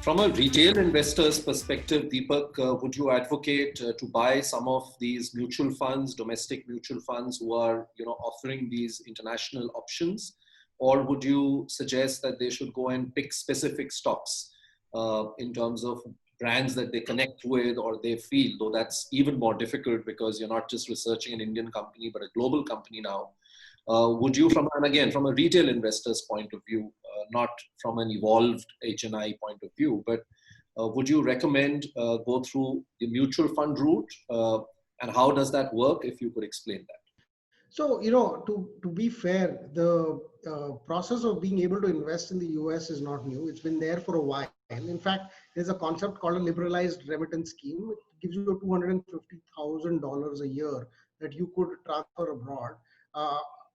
From a retail investor's perspective, Deepak, would you advocate to buy some of these mutual funds, domestic mutual funds who are, offering these international options, or would you suggest that they should go and pick specific stocks in terms of brands that they connect with or they feel, though that's even more difficult because you're not just researching an Indian company but a global company now. Would you, from a retail investor's point of view, not from an evolved HNI point of view, but would you recommend go through the mutual fund route? And how does that work, if you could explain that? So, to be fair, the process of being able to invest in the US is not new. It's been there for a while. In fact, there's a concept called a liberalized remittance scheme. It gives you $250,000 a year that you could transfer abroad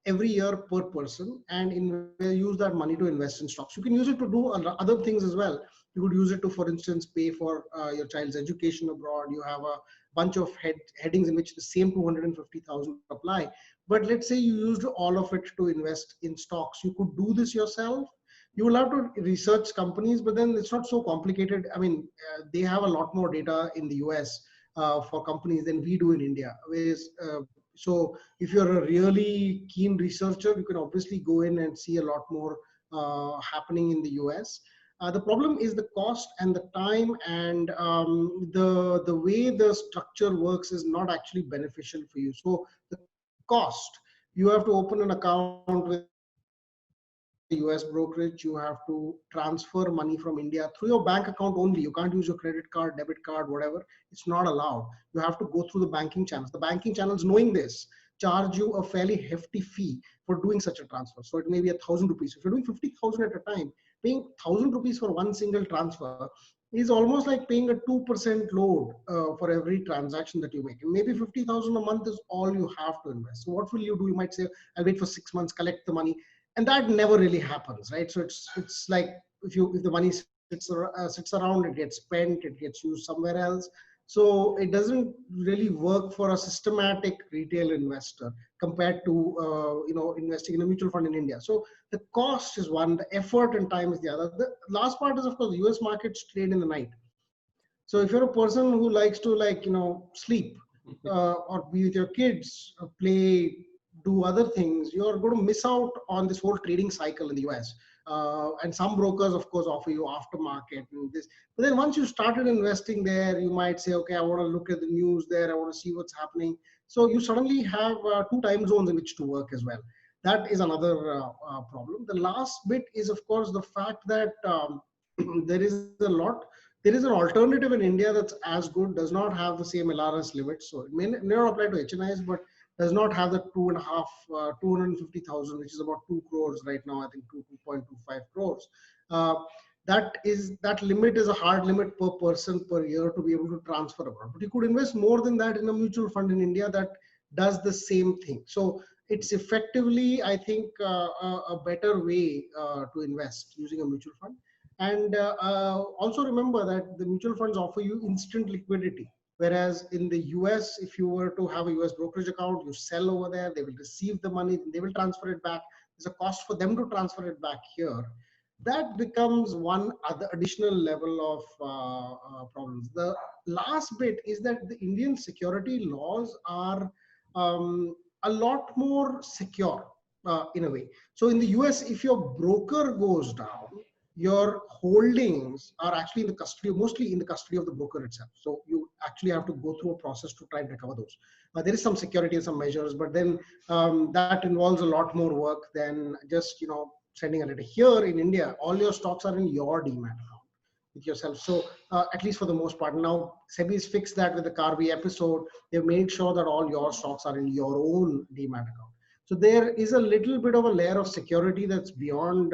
every year per person, and use that money to invest in stocks. You can use it to do other things as well. You could use it to, for instance, pay for your child's education abroad. You have a bunch of headings in which the same 250,000 apply. But let's say you used all of it to invest in stocks. You could do this yourself. You will have to research companies, but then it's not so complicated. I mean, they have a lot more data in the US for companies than we do in India. So if you're a really keen researcher, you can obviously go in and see a lot more happening in the US. The problem is the cost and the time, and the way the structure works is not actually beneficial for you. So the cost, you have to open an account with a US brokerage. You have to transfer money from India through your bank account only. You can't use your credit card, debit card, whatever. It's not allowed. You have to go through the banking channels. The banking channels, knowing this, charge you a fairly hefty fee for doing such a transfer. So it may be 1,000 rupees. If you're doing 50,000 at a time, paying 1,000 rupees for one single transfer is almost like paying a 2% load for every transaction that you make. And maybe 50,000 a month is all you have to invest. So what will you do? You might say, I'll wait for 6 months, collect the money. And that never really happens, right? So it's like if the money sits around, it gets spent, it gets used somewhere else. So it doesn't really work for a systematic retail investor compared to investing in a mutual fund in India. So the cost is one, the effort and time is the other. The last part is, of course, US markets trade in the night. So if you're a person who likes to sleep or be with your kids, play, do other things, you're going to miss out on this whole trading cycle in the US. And some brokers, of course, offer you aftermarket and this. But then once you started investing there, you might say, okay, I want to look at the news there. I want to see what's happening. So you suddenly have 2 time zones in which to work as well. That is another problem. The last bit is, of course, the fact that there is an alternative in India that's as good, does not have the same LRS limit. So it may not apply to HNIs, but does not have the 250,000, which is about 2 crores right now, I think 2.25 crores. That limit is a hard limit per person per year to be able to transfer abroad. But you could invest more than that in a mutual fund in India that does the same thing. So it's effectively, I think, a better way to invest using a mutual fund. And also remember that the mutual funds offer you instant liquidity. Whereas in the US, if you were to have a US brokerage account, you sell over there, they will receive the money, they will transfer it back. There's a cost for them to transfer it back here. That becomes one other additional level of problems. The last bit is that the Indian security laws are a lot more secure in a way. So in the US, if your broker goes down, your holdings are actually in the custody, mostly in the custody of the broker itself. So you actually have to go through a process to try and recover those. There is some security and some measures, but then that involves a lot more work than just sending a letter. Here in India, all your stocks are in your demat account with yourself. So at least for the most part. Now SEBI's fixed that with the Carby episode. They've made sure that all your stocks are in your own demat account. So there is a little bit of a layer of security that's beyond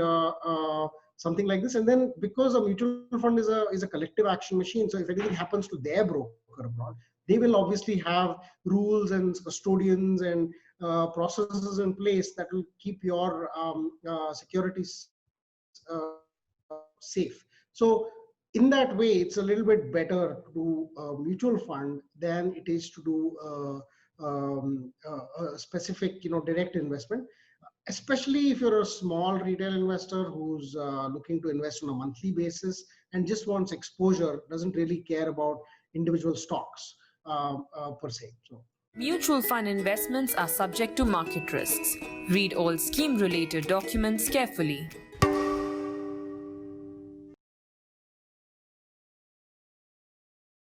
something like this. And then because a mutual fund is a collective action machine, so if anything happens to their broker abroad, they will obviously have rules and custodians and processes in place that will keep your securities safe. So in that way, it's a little bit better to do a mutual fund than it is to do a specific direct investment. especially if you're a small retail investor who's looking to invest on a monthly basis and just wants exposure, doesn't really care about individual stocks per se. So, Mutual fund investments are subject to market risks. Read all scheme related documents carefully.